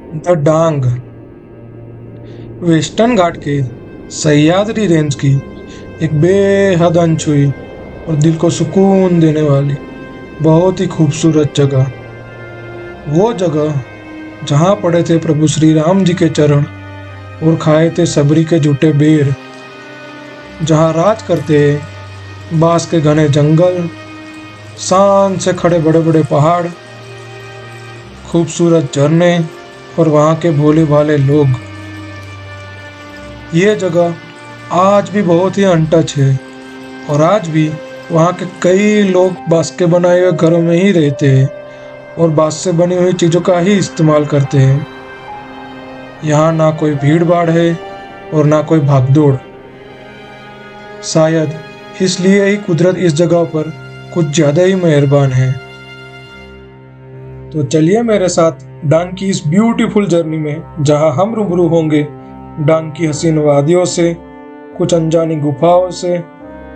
The Dang western घाट के Sahyadri range की एक बेहद अनछुई और दिल को सुकून देने वाली बहुत ही खूबसूरत जगह। वो जगह जहाँ पड़े थे प्रभु श्री राम जी के चरण और खाए थे सबरी के झूठे बेर, जहाँ राज करते बांस के घने जंगल, शान से खड़े बड़े बड़े पहाड़, खूबसूरत झरने और वहाँ के भोले भाले लोग। ये जगह आज भी बहुत ही अनटच है और आज भी वहाँ के कई लोग बांस के बनाए हुए घरों में ही रहते हैं और बांस से बनी हुई चीज़ों का ही इस्तेमाल करते हैं। यहाँ ना कोई भीड़ भाड़ है और ना कोई भागदौड़। शायद इसलिए ही कुदरत इस जगह पर कुछ ज़्यादा ही मेहरबान है। तो चलिए मेरे साथ डांग की इस ब्यूटीफुल जर्नी में, जहां हम रूबरू होंगे डांग की हसीन वादियों से, कुछ अनजानी गुफाओं से,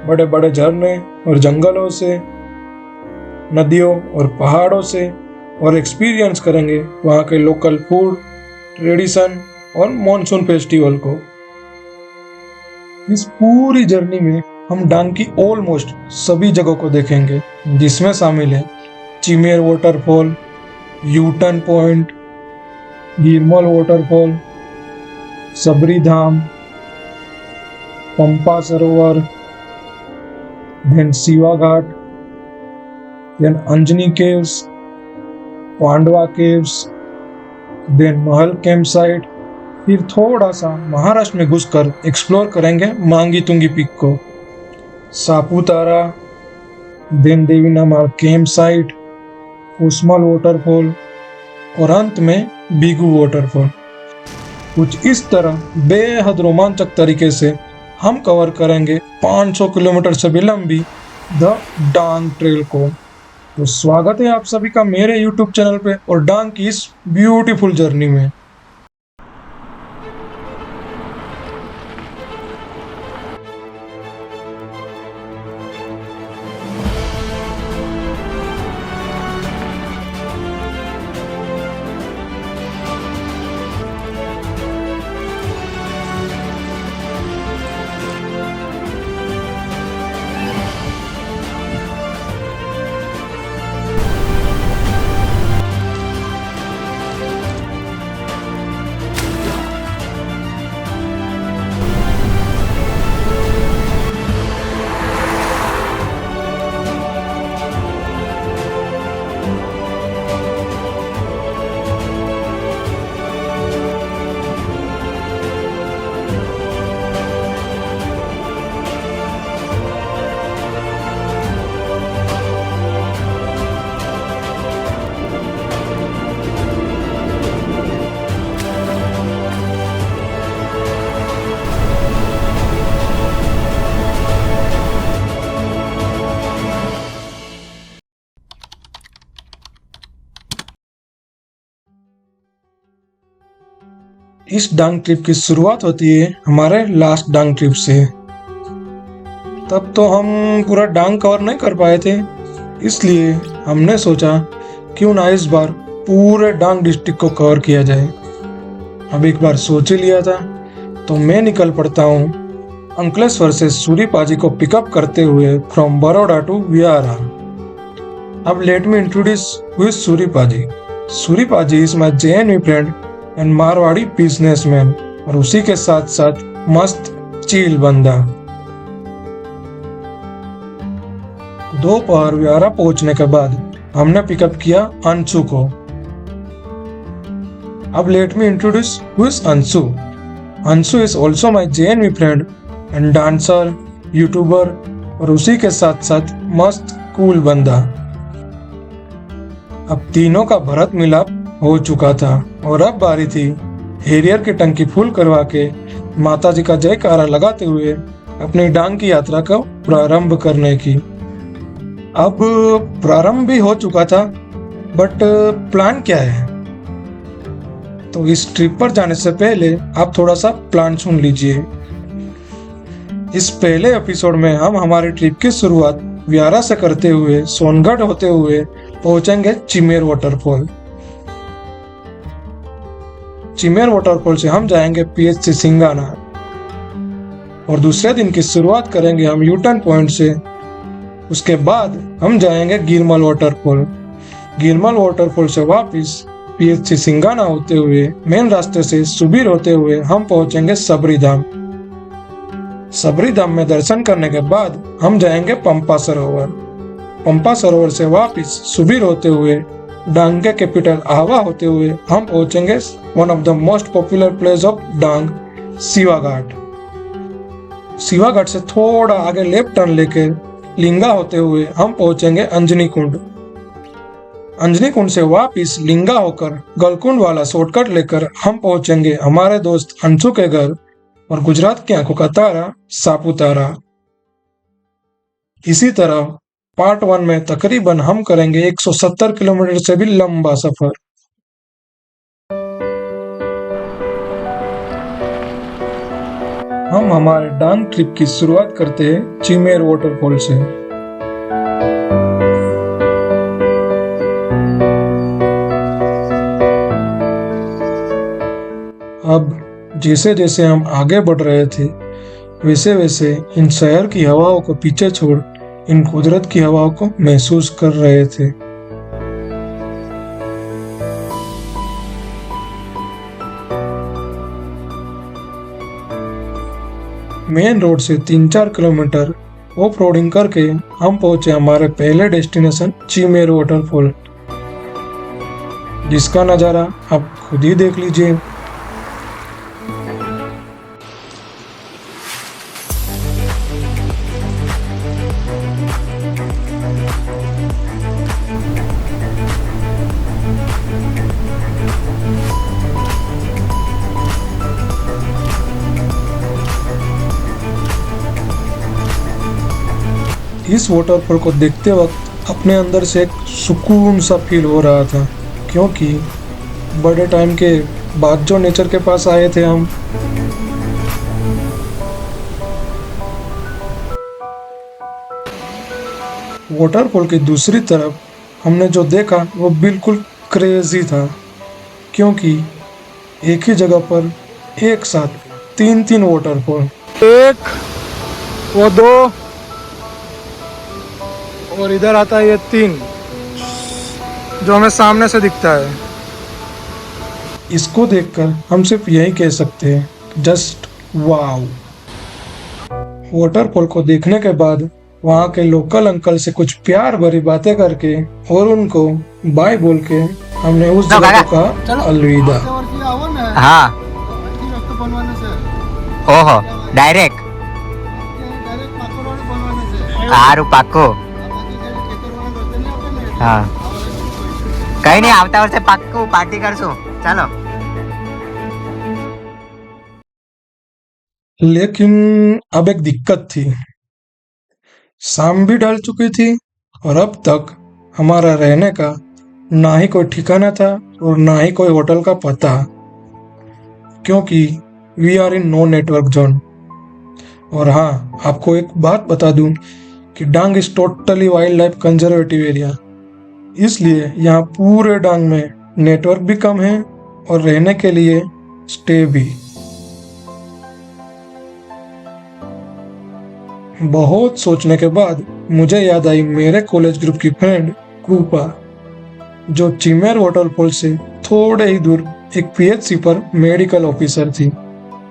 बड़े बड़े झरने और जंगलों से, नदियों और पहाड़ों से, और एक्सपीरियंस करेंगे वहाँ के लोकल फूड, ट्रेडिशन और मॉनसून फेस्टिवल को। इस पूरी जर्नी में हम डांग की ऑलमोस्ट सभी जगहों को देखेंगे, जिसमें शामिल है Chimer waterfall, U turn point, Girmal waterfall, Sabari Dham, Pampa Sarovar, then Shiva Ghat, then Anjani caves, Pandava caves, then Mahal camp site. फिर थोड़ा सा महाराष्ट्र में घुसकर एक्सप्लोर करेंगे मांगी तुंगी पीक को, Saputara, then Devinamal camp site, Kusmal waterfall और अंत में बीगू वाटरफॉल। कुछ इस तरह बेहद रोमांचक तरीके से हम कवर करेंगे 500 किलोमीटर से भी लंबी द डांग ट्रेल को। तो स्वागत है आप सभी का मेरे यूट्यूब चैनल पे और डांग की इस ब्यूटीफुल जर्नी में। इस डांग ट्रिप की शुरुआत होती है हमारे लास्ट डांग ट्रिप से। तब तो हम पूरा डांग कवर नहीं कर पाए थे, इसलिए हमने सोचा क्यों ना इस बार पूरे डांग डिस्ट्रिक्ट को कवर किया जाए। अब एक बार सोच ही लिया था तो मैं निकल पड़ता हूँ अंकलेश्वर से सूरी पाजी को पिकअप करते हुए फ्रॉम बड़ौदा टू विहारा। अब let me introduce who is Suri पाजी। सूरी पाजी is my JNV friend and Marwari businessman और उसी के साथ साथ मस्त चील बंदा। दोपहर विहारा पहुंचने के बाद हमने पिकअप किया अंशु को। अब let me introduce who is Anshu. Anshu is also my JNV friend and dancer, YouTuber और उसी के साथ साथ मस्त कूल बंदा। अब तीनों का भरत मिलाप हो चुका था और अब बारी थी हेरियर की टंकी फुल करवा के माताजी का जयकारा लगाते हुए अपनी डांग की यात्रा को प्रारंभ करने की। अब प्रारंभ भी हो चुका था, बट प्लान क्या है? तो इस ट्रिप पर जाने से पहले आप थोड़ा सा प्लान सुन लीजिए। इस पहले एपिसोड में हम हमारी ट्रिप की शुरुआत विहारा से करते हुए सोनगढ़ होते हुए पहुंचेंगे चिमेर वाटरफॉल। चिमेर वाटरफॉल से हम जाएंगे पीएचसी सिंगाना और दूसरे दिन की शुरुआत करेंगे हम यूटर्न पॉइंट से। उसके बाद हम जाएंगे गिरमल वाटरफॉल। गिरमल वाटरफॉल से वापस पीएचसी सिंगाना होते हुए मेन रास्ते से सुबीर होते हुए हम पहुंचेंगे सबरी धाम। सबरी धाम में दर्शन करने के बाद हम जाएंगे पंपा सरोवर। पंपा सरोवर से वापस सुबीर होते हुए डांग के कैपिटल आवा होते हुए हम पहुंचेंगे one of the most popular place of Dang, Shiva Ghat. Shiva Ghat से थोड़ा आगे लेफ्ट टर्न लेकर लिंगा होते हुए हम पहुंचेंगे अंजनी कुंड। अंजनी कुंड से वापस लिंगा होकर गलकुंड वाला शॉर्टकट लेकर हम पहुंचेंगे हमारे दोस्त अंशु के घर और गुजरात की आंखों का तारा सापुतारा। इसी तरह पार्ट 1 में तकरीबन हम करेंगे 170 किलोमीटर से भी लंबा सफर। हम हमारे डांग ट्रिप की शुरुआत करते हैं चिमेर वाटरफॉल से। अब जैसे जैसे हम आगे बढ़ रहे थे वैसे वैसे इन शहर की हवाओं को पीछे छोड़ इन कुदरत की हवाओं को महसूस कर रहे थे। मेन रोड से 3-4 किलोमीटर ऑफ रोडिंग करके हम पहुंचे हमारे पहले डेस्टिनेशन चिमेर वाटरफॉल, जिसका नज़ारा आप खुद ही देख लीजिए। इस वाटरफॉल को देखते वक्त अपने अंदर से एक सुकून सा फील हो रहा था, क्योंकि बड़े टाइम के बाद जो नेचर के पास आए थे हम। वाटरफॉल की दूसरी तरफ हमने जो देखा वो बिल्कुल क्रेजी था, क्योंकि एक ही जगह पर एक साथ 3 वाटरफॉल, एक वो 2 और इधर आता है ये 3 जो हमें सामने से दिखता है। इसको देखकर हम सिर्फ यही कह सकते हैं, जस्ट वाओ। वाटरफॉल को देखने के बाद वहाँ के लोकल अंकल से कुछ प्यार भरी बातें करके और उनको बाय बोल के हमने उस जगह को कहा अलविदा। हाँ, ओहो डायरेक्ट हारू पाको। हाँ, कहीं नहीं, આવતા વર્ષે પાક્કું પાર્ટી કરશું, ચાલો। लेकिन अब एक दिक्कत थी, शाम भी ढल चुकी थी और अब तक हमारा रहने का ना ही कोई ठिकाना था और ना ही कोई होटल का पता, क्योंकि we are in no network zone. और हाँ, आपको एक बात बता दूं कि Dang is totally wildlife conservative area, इसलिए यहाँ पूरे डांग में नेटवर्क भी कम है और रहने के लिए स्टे भी। बहुत सोचने के बाद मुझे याद आई मेरे कॉलेज ग्रुप की फ्रेंड कृपा, जो चिमेर वाटरफॉल से थोड़े ही दूर एक पीएचसी पर मेडिकल ऑफिसर थी।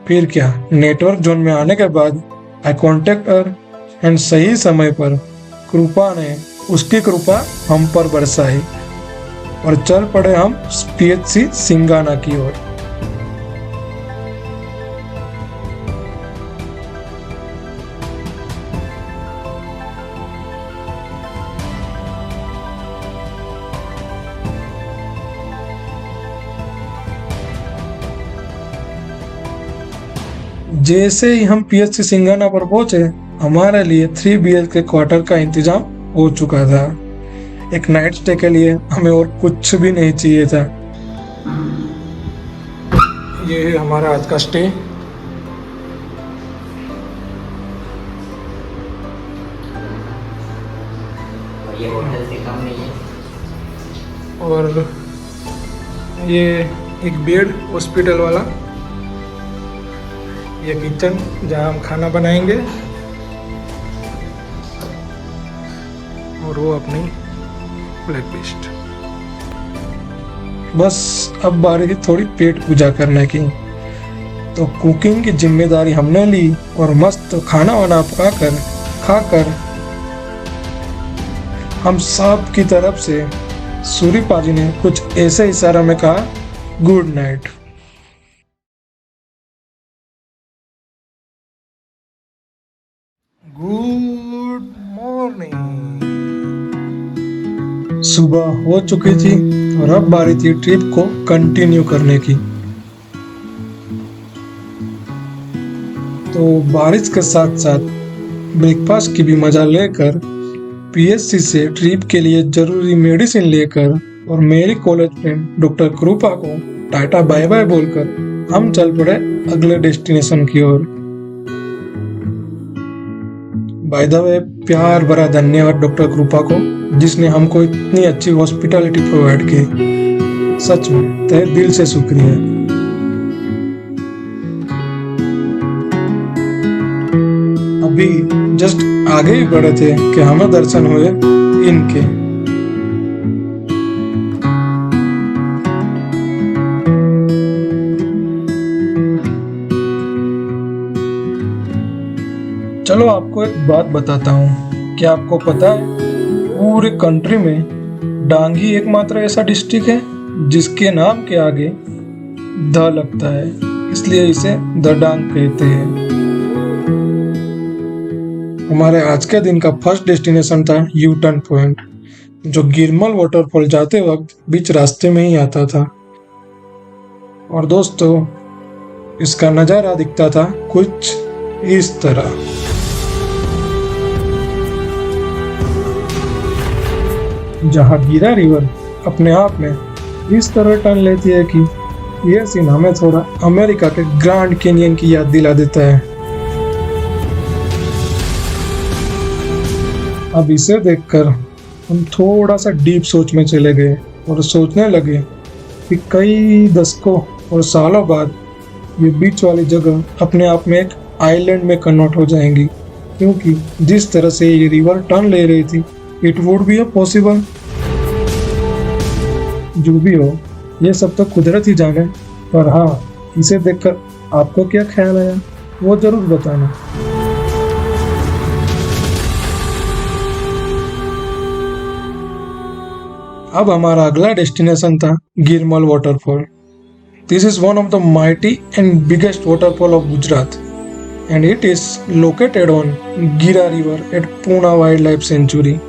फिर क्या, नेटवर्क जोन में आने के बाद आई कॉन्टेक्ट हर एंड सही समय पर कृपा ने उसकी कृपा हम पर बरसाई और चल पड़े हम पीएचसी सिंगाना की ओर। जैसे ही हम पीएचसी सिंगाना पर पहुंचे, हमारे लिए 3 BHK क्वार्टर का इंतजाम हो चुका था। एक नाइट स्टे के लिए हमें और कुछ भी नहीं चाहिए था। ये है हमारा आज का स्टे। ये होटल से कम नहीं है। और ये एक बेड हॉस्पिटल वाला, ये किचन जहाँ हम खाना बनाएंगे, और वो अपनी ब्लैक पेस्ट। बस अब बारी थी थोड़ी पेट पूजा करने की। तो कुकिंग की जिम्मेदारी हमने ली और मस्त खाना वाना पकाकर खाकर हम सब की तरफ से सूरी पाजी ने कुछ ऐसे इशारा में कहा, गुड नाइट। Good morning. सुबह हो चुकी थी और अब बारी थी ट्रिप को कंटिन्यू करने की। तो बारिश के साथ साथ ब्रेकफास्ट की भी मजा लेकर पीएससी से ट्रिप के लिए जरूरी मेडिसिन लेकर और मेरी कॉलेज फ्रेंड डॉक्टर कृपा को टाटा बाय बाय बोलकर हम चल पड़े अगले डेस्टिनेशन की ओर। बाय द वे, प्यार भरा धन्यवाद डॉक्टर कृपा को, जिसने हमको इतनी अच्छी हॉस्पिटैलिटी प्रोवाइड की। सच में तहे दिल से शुक्रिया। अभी जस्ट आगे ही बढ़े थे कि हमें दर्शन हुए इनके। चलो आपको एक बात बताता हूँ। क्या आपको पता है पूरे कंट्री में डांग ही एकमात्र ऐसा डिस्ट्रिक्ट है जिसके नाम के आगे द लगता है, इसलिए इसे द डांग कहते हैं। हमारे आज के दिन का फर्स्ट डेस्टिनेशन था यू टर्न पॉइंट, जो गिरमल वाटरफॉल जाते वक्त बीच रास्ते में ही आता था। और दोस्तों, इसका नज़ारा दिखता था कुछ इस तरह। जहाँ गिरा रिवर अपने आप में इस तरह टर्न लेती है कि यह सीन हमें थोड़ा अमेरिका के ग्रैंड कैनियन की याद दिला देता है। अब इसे देखकर हम थोड़ा सा डीप सोच में चले गए और सोचने लगे कि कई दशकों और सालों बाद ये बीच वाली जगह अपने आप में एक आइलैंड में कन्वर्ट हो जाएंगी, क्योंकि जिस तरह से ये रिवर टर्न ले रही थी, इट वुड बी पॉसिबल। जो भी हो, ये सब तो कुदरत ही जाने, पर हाँ, इसे देखकर आपको क्या ख्याल आया वो जरूर बताना। अब हमारा अगला डेस्टिनेशन था Girmal waterfall. This is one of the mighty and biggest waterfall of Gujarat and it is located on Gira River at Pune Wildlife Sanctuary.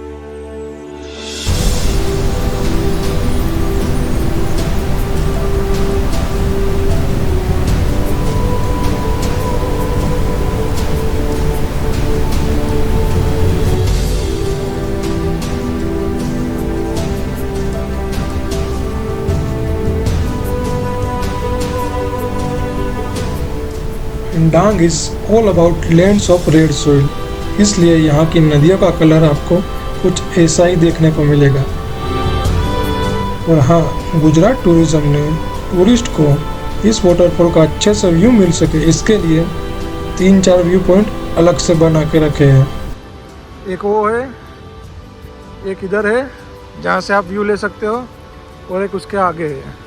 Dang is all about lands of red soil, इसलिए यहाँ की नदियों का colour आपको कुछ ऐसा ही देखने को मिलेगा। और हाँ, गुजरात टूरिज्म ने टूरिस्ट को इस वाटरफॉल का अच्छे से व्यू मिल सके, इसके लिए 3-4 व्यू पॉइंट अलग से बना के रखे हैं। एक वो है, एक इधर है जहाँ से आप व्यू ले सकते हो, और एक उसके आगे है।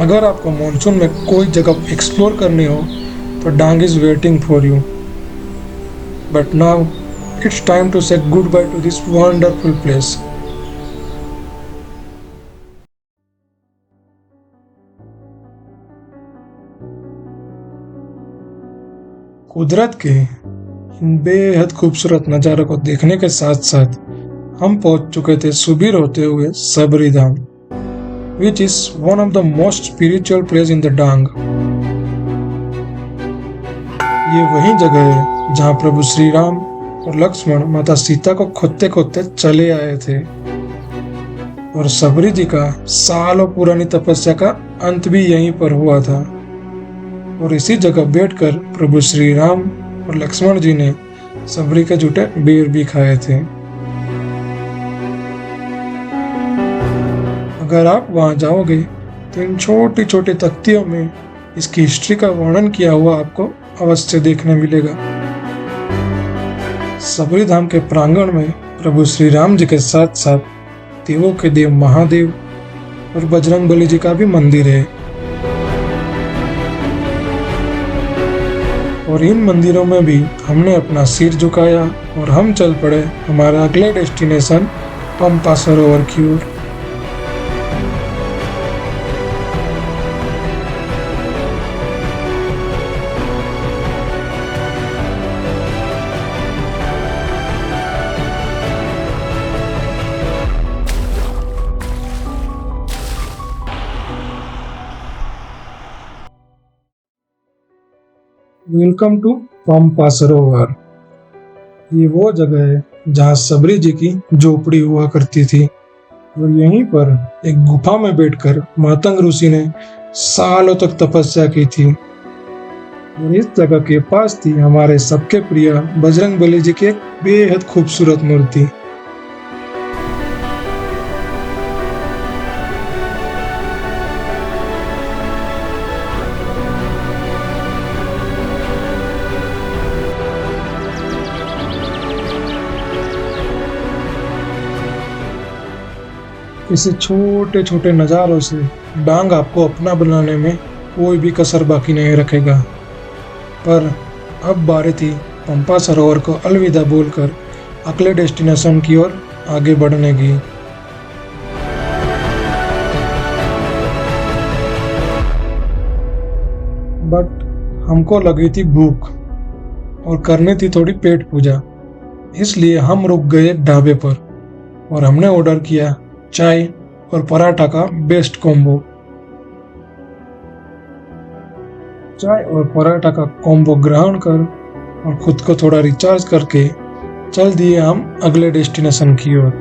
अगर आपको मॉनसून में कोई जगह एक्सप्लोर करनी हो तो Dang is waiting for you. But now it's time to say goodbye to this wonderful place. कुदरत के इन बेहद खूबसूरत नज़ारों को देखने के साथ साथ हम पहुंच चुके थे सुबीर होते हुए सबरी धाम, which is one of the most spiritual place in the Dang. ये वही जगह है जहाँ प्रभु श्री राम और लक्ष्मण माता सीता को खोदते खोदते चले आए थे, और सबरी जी का सालों पुरानी तपस्या का अंत भी यहीं पर हुआ था। और इसी जगह बैठकर प्रभु श्री राम और लक्ष्मण जी ने सबरी के झूठे बेर भी खाए थे। अगर आप वहां जाओगे तो इन छोटी छोटी तख्तियों में इसकी हिस्ट्री का वर्णन किया हुआ आपको अवश्य देखने मिलेगा। सबरी धाम के प्रांगण में प्रभु श्री राम जी के साथ साथ देवों के देव महादेव और बजरंगबली जी का भी मंदिर है। और इन मंदिरों में भी हमने अपना सिर झुकाया और हम चल पड़े हमारा अगले डेस्टिनेशन पंपा सरोवर की ओर। वेलकम टू पंपा सरोवर। ये वो जगह है जहाँ सबरी जी की झोपड़ी हुआ करती थी और यहीं पर एक गुफा में बैठकर मातंग ऋषि ने सालों तक तपस्या की थी। और इस जगह के पास थी हमारे सबके प्रिय बजरंगबली जी की एक बेहद खूबसूरत मूर्ति। इसे छोटे छोटे नज़ारों से डांग आपको अपना बनाने में कोई भी कसर बाकी नहीं रखेगा। पर अब बारी थी पंपा सरोवर को अलविदा बोलकर अगले डेस्टिनेशन की ओर आगे बढ़ने की। बट हमको लगी थी भूख और करनी थी थोड़ी पेट पूजा, इसलिए हम रुक गए एक ढाबे पर और हमने ऑर्डर किया चाय और पराठा का बेस्ट कॉम्बो। चाय और पराठा का कॉम्बो ग्रहण कर और खुद को थोड़ा रिचार्ज करके चल दिए हम अगले डेस्टिनेशन की ओर।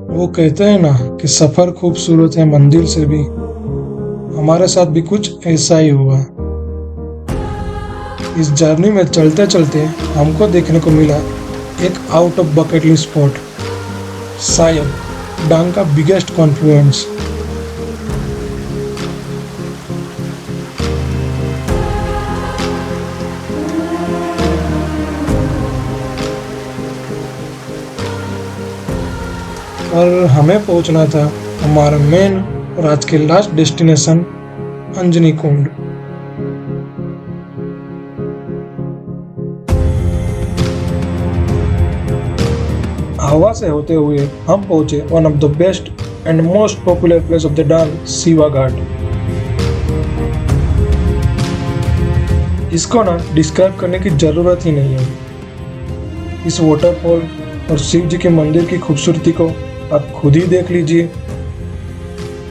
वो कहते हैं ना कि सफर खूबसूरत है मंजिल से भी। हमारे साथ भी कुछ ऐसा ही हुआ। इस जर्नी में चलते चलते हमको देखने को मिला एक out of bucket list spot, शायद डांग का बिगेस्ट कॉन्फ्लुएंस। और हमें पहुंचना था हमारा मेन और आज के लास्ट डेस्टिनेशन अंजनी कुंड। हवा से होते हुए हम पहुंचे one of the best and most popular place of the Dang, Shiva Ghat. इसको ना डिस्क्राइब करने की जरूरत ही नहीं है। इस वाटरफॉल और शिव जी के मंदिर की खूबसूरती को आप खुद ही देख लीजिए।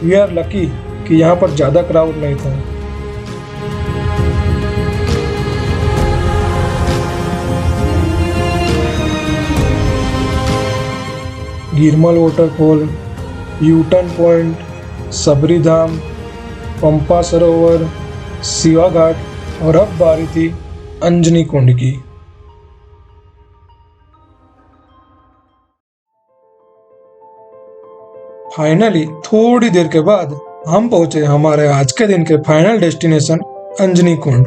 वी आर लकी कि यहाँ पर ज़्यादा क्राउड नहीं था। गिरमल वाटरफॉल, यूटर्न पॉइंट, सबरी धाम, पंपा सरोवर, शिवा घाट और अब बारी थी अंजनी कुंड की। फाइनली थोड़ी देर के बाद हम पहुंचे हमारे आज के दिन के फाइनल डेस्टिनेशन अंजनी कुंड।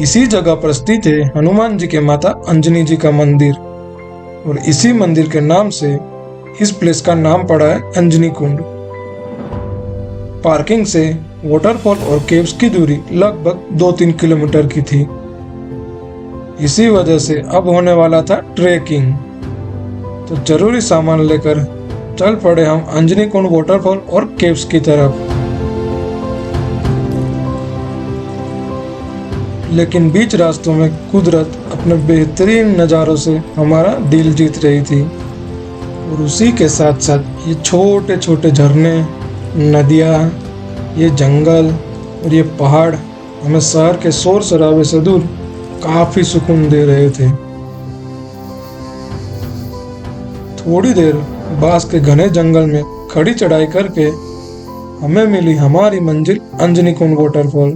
इसी जगह पर स्थित है हनुमान जी के माता अंजनी जी का मंदिर और इसी मंदिर के नाम से इस प्लेस का नाम पड़ा है अंजनी कुंड। पार्किंग से वाटरफॉल और केव्स की दूरी लगभग 2-3 किलोमीटर की थी। इसी वजह से अब होने वाला था ट्रेकिंग। तो जरूरी सामान लेकर चल पड़े हम अंजनी कुंड वाटरफॉल और केव्स की तरफ। लेकिन बीच रास्तों में कुदरत अपने बेहतरीन नज़ारों से हमारा दिल जीत रही थी और उसी के साथ साथ ये छोटे छोटे झरने, नदियाँ, ये जंगल और ये पहाड़ हमें शहर के शोर शराबे से दूर काफ़ी सुकून दे रहे थे। थोड़ी देर बांस के घने जंगल में खड़ी चढ़ाई करके हमें मिली हमारी मंजिल अंजनी कुंड वाटरफॉल।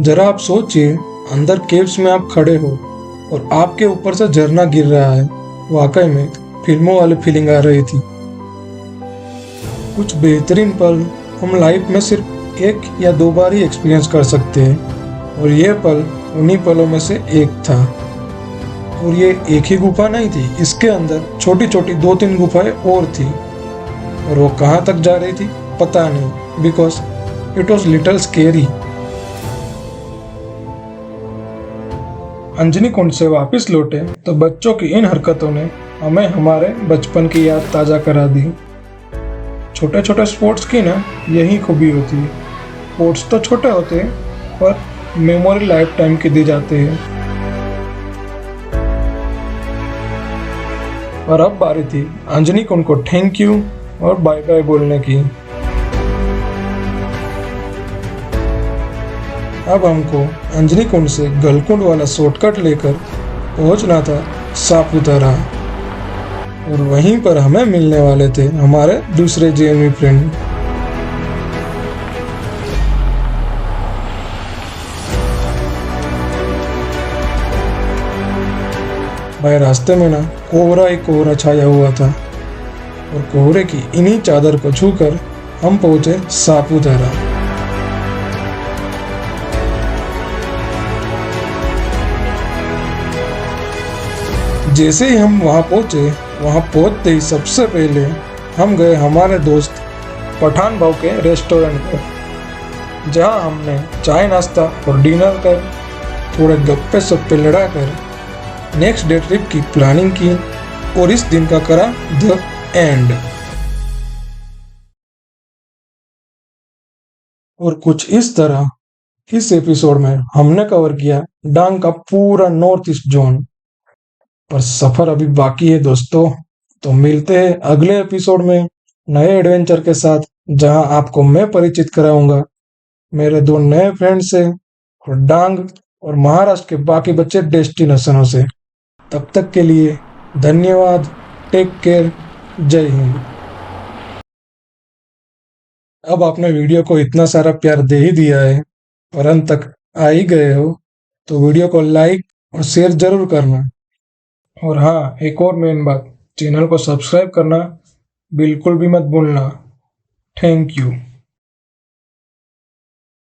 जरा आप सोचिए, अंदर केव्स में आप खड़े हो और आपके ऊपर से झरना गिर रहा है। वाकई में फिल्मों वाली फीलिंग आ रही थी। कुछ बेहतरीन पल हम लाइफ में सिर्फ एक या दो बार ही एक्सपीरियंस कर सकते हैं, और ये पल उन्हीं पलों में से एक था। और ये एक ही गुफा नहीं थी, इसके अंदर छोटी छोटी 2-3 गुफाएं और थी, और वो कहाँ तक जा रही थी पता नहीं, because it was little scary. Anjani Kund से वापस लौटे तो बच्चों की इन हरकतों ने हमें हमारे बचपन की याद ताज़ा करा दी। छोटे छोटे स्पोर्ट्स की ना यही खूबी होती है। स्पोर्ट्स तो छोटे होते हैं, पर मेमोरी लाइफ टाइम की दी जाती है। और अब बारी थी अंजनी कुंड को थैंक यू और बाय बाय बोलने की। अब हमको अंजनी कुंड से गलकुंड वाला शॉर्टकट लेकर पहुंचना था सापुतारा, और वहीं पर हमें मिलने वाले थे हमारे दूसरे जेएनवी फ्रेंड। भाई रास्ते में ना कोहरा ही कोहरा छाया हुआ था, और कोहरे की इन्हीं चादर को छूकर हम पहुंचे सापुतारा। जैसे ही हम वहाँ पहुँचते ही सबसे पहले हम गए हमारे दोस्त पठान भाव के रेस्टोरेंट पर, जहाँ हमने चाय नाश्ता और डिनर कर थोड़े गप्पे सप्पे लड़ाकर नेक्स्ट डे ट्रिप की प्लानिंग की, और इस दिन का करा द एंड। और कुछ इस तरह इस एपिसोड में हमने कवर किया डांग का पूरा नॉर्थ ईस्ट जोन। पर सफर अभी बाकी है दोस्तों, तो मिलते हैं अगले एपिसोड में नए एडवेंचर के साथ, जहां आपको मैं परिचित कराऊंगा मेरे 2 नए फ्रेंड से, और डांग और महाराष्ट्र के बाकी बच्चे डेस्टिनेशनों से। तब तक के लिए धन्यवाद, टेक केयर, जय हिंद। अब आपने वीडियो को इतना सारा प्यार दे ही दिया है और अंत तक आ ही गए हो, तो वीडियो को लाइक और शेयर जरूर करना। और हाँ, एक और मेन बात, चैनल को सब्सक्राइब करना बिल्कुल भी मत भूलना। Thank you.